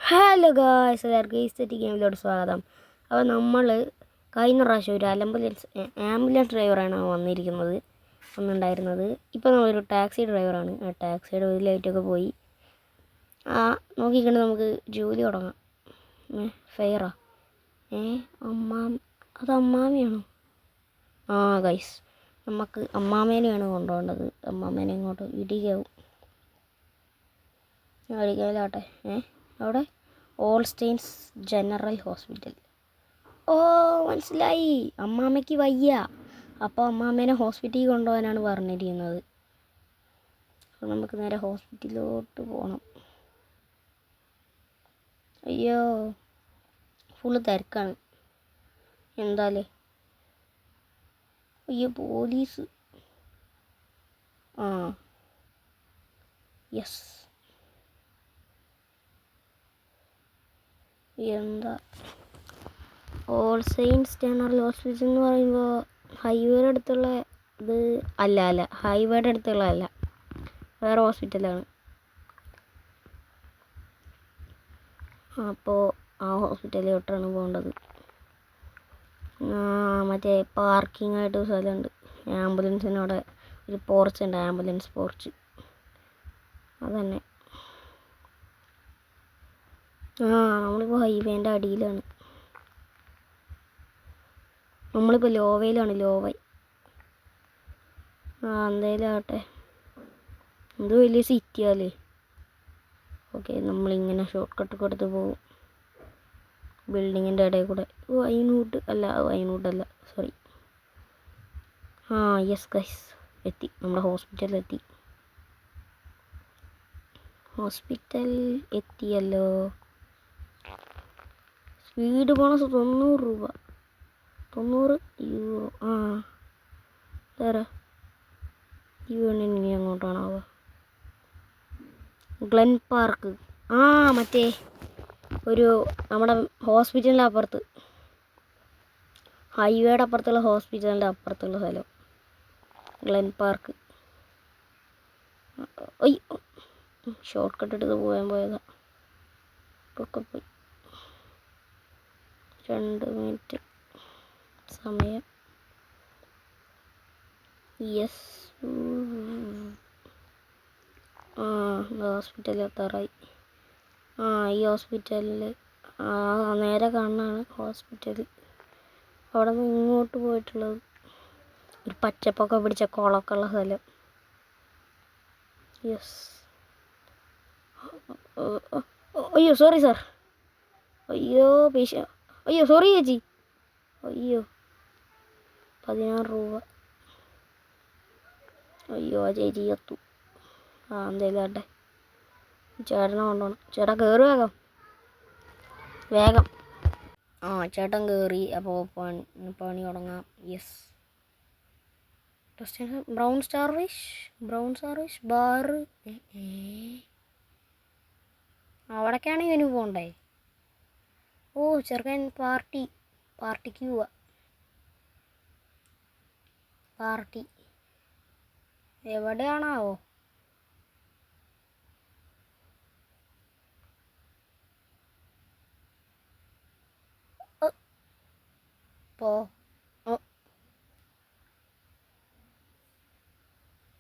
Hello guys, എല്ലാവർക്കും ഈസ്റ്ററ്റി ഗെയിമിലോട്ട് സ്വാഗതം. അപ്പോൾ നമ്മൾ കഴിഞ്ഞ പ്രാവശ്യം ഒരു ആംബുലൻസ് ഡ്രൈവറാണ് വന്നിട്ടുണ്ടായിരുന്നത്. ഇപ്പോൾ നമ്മളൊരു ടാക്സി ഡ്രൈവറാണ്. ആ ടാക്സിയുടെ ഒരു ലൈറ്റൊക്കെ പോയി. നോക്കിക്കൊണ്ട് നമുക്ക് ജോലി തുടങ്ങാം. ഫെയറാ അത് അമ്മാമയാണോ? ഗൈസ്, നമുക്ക് അമ്മാമേനെയാണ് കൊണ്ടുപോകേണ്ടത്. അമ്മാമേനെ ഇങ്ങോട്ട് ഇടിക്കാവും. അടിക്കാലാട്ടെ. അവിടെ ഓൾസ്റ്റെയിൻസ് ജനറൽ ഹോസ്പിറ്റൽ. മനസ്സിലായി. അമ്മാമ്മയ്ക്ക് വയ്യ, അപ്പോൾ അമ്മാമ്മേനെ ഹോസ്പിറ്റലിൽ കൊണ്ടുപോകാനാണ് പറഞ്ഞിരിക്കുന്നത്. അപ്പോൾ നമുക്ക് നേരെ ഹോസ്പിറ്റലിലോട്ട് പോകണം. അയ്യോ, ഫുള്ള് തിരക്കാണ്. എന്താലേ? അയ്യോ, പോലീസ്. യെസ്. എന്താ ഓൾ സെയിൻസ് ജനറൽ ഹോസ്പിറ്റൽ എന്ന് പറയുമ്പോൾ ഹൈവേയുടെ അടുത്തുള്ള ഇത് അല്ല, ഹൈവേയുടെ അടുത്തുള്ള അല്ല, വേറെ ഹോസ്പിറ്റലാണ്. അപ്പോൾ ആ ഹോസ്പിറ്റലിലോട്ടാണ് പോകേണ്ടത്. മറ്റേ പാർക്കിംഗ് ആയിട്ട് ഒരു സ്ഥലമുണ്ട്. ആംബുലൻസിനോടെ ഒരു പോർച്ച് ഉണ്ട്, ആംബുലൻസ് പോർച്ച്. അതന്നെ. നമ്മളിപ്പോൾ ഹൈവേൻ്റെ അടിയിലാണ്. നമ്മളിപ്പോൾ ലോവയിലാണ്. ലോവൈ എന്തായാലും ആട്ടെ. എന്ത് വലിയ സിറ്റിയാലേ. ഓക്കെ, നമ്മളിങ്ങനെ ഷോർട്ട് കട്ട് കൊടുത്ത് പോകും ബിൽഡിങ്ങിൻ്റെ ഇടയിൽ കൂടെ. വൈനൂട്ടല്ല, സോറി. യെസ് ഗൈസ്, എത്തി. നമ്മുടെ ഹോസ്പിറ്റൽ എത്തിയല്ലോ. സ്പീഡ് ബോണസ് 90 രൂപ, 90 യൂറോ. വേറെ ഇനി അങ്ങോട്ടാണാവുക. Glenn park. മറ്റേ ഒരു നമ്മുടെ ഹോസ്പിറ്റലിൻ്റെ അപ്പുറത്ത്, ഹൈവേയുടെ അപ്പുറത്തുള്ള ഹോസ്പിറ്റലിൻ്റെ അപ്പുറത്തുള്ള സ്ഥലം ഗ്ലെൻ പാർക്ക്. ഷോർട്ട് കട്ട് എടുത്ത് പോയതാ. ഒക്കെ പോയി. 2 മിനിറ്റ് സമയം. യെസ്. ഹോസ്പിറ്റലിൽ എത്താറായി. ഈ ഹോസ്പിറ്റലിൽ നേരെ കാണാനാണ് ഹോസ്പിറ്റൽ. അവിടെ നിന്ന് ഇങ്ങോട്ട് പോയിട്ടുള്ളത് ഒരു പച്ചപ്പൊക്കെ പിടിച്ച കുളമൊക്കെ ഉള്ള സ്ഥലം. യെസ്. അയ്യോ, സോറി സാർ. അയ്യോ, അയ്യോ, സോറി ചേച്ചി. അയ്യോ, 16 രൂപ. അയ്യോ, ആ ചേച്ചി എത്തു. എന്തായാലും ആട്ടെ. ചേട്ടനെ കൊണ്ടുപോകണം. ചേട്ടാ കയറി വേഗം. ചേട്ടൻ കയറി. അപ്പോൾ പണി തുടങ്ങാം. Yes. Brown star wish bar. അവിടേക്കാണ് ഇവന് പോകണ്ടേ? ചെറുക്കൻ പാർട്ടിക്ക് പോവാ. പാർട്ടി എവിടെയാണാവോ?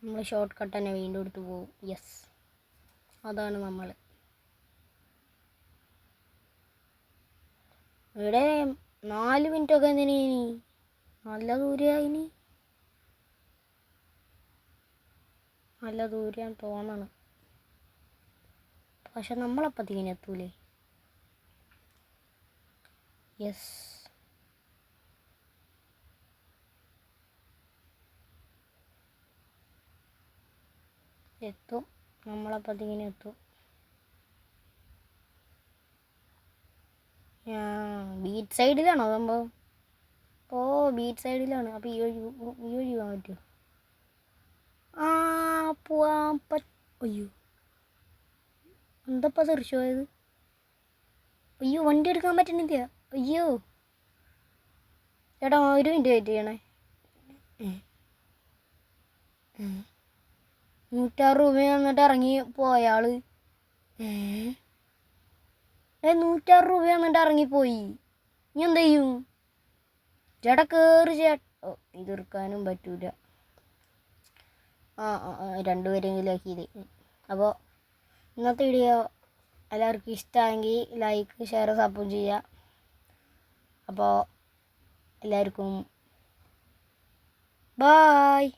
നമ്മൾ ഷോർട്ട് കട്ട് തന്നെ വീണ്ടും എടുത്ത് പോകും. യെസ്, അതാണ് നമ്മൾ. ഇവിടെ 4 മിനിറ്റൊക്കെ എന്തിനീ? നല്ല ദൂരമായിനി. നല്ല ദൂരം തോന്നണം. പക്ഷെ നമ്മളപ്പത്തേക്കിന് എത്തൂലേ? യെസ്. എത്തും. നമ്മളപ്പത്തേക്കിന് എത്തും. ബീച്ച് സൈഡിലാണോ സംഭവം? ബീച്ച് സൈഡിലാണ്. അപ്പോൾ ഈ വഴി പോകാൻ പറ്റുമോ? പോവാൻ അയ്യോ, എന്തപ്പോൾ തെറിച്ചു പോയത്? അയ്യോ, വണ്ടി എടുക്കാൻ പറ്റുന്നില്ല. അയ്യോ ചേട്ടാ, 1 മിനിറ്റ് വെയിറ്റ് ചെയ്യണേ. 106 രൂപ എന്നിട്ട് ഇറങ്ങി പോയാൾ. 106 രൂപ എന്നിട്ട് ഇറങ്ങിപ്പോയി. ഇനി എന്ത് ചെയ്യും? ചേട്ടാ കയറി ഓ ഇത് ഇറക്കാനും പറ്റൂല. രണ്ടുപേരെങ്കിലും ആക്കിയത്. അപ്പോൾ ഇന്നത്തെ വീഡിയോ എല്ലാവർക്കും ഇഷ്ടമായെങ്കിൽ ലൈക്ക് ഷെയർ സപ്പോർട്ട് ചെയ്യുക. അപ്പോൾ എല്ലാവർക്കും ബായ്.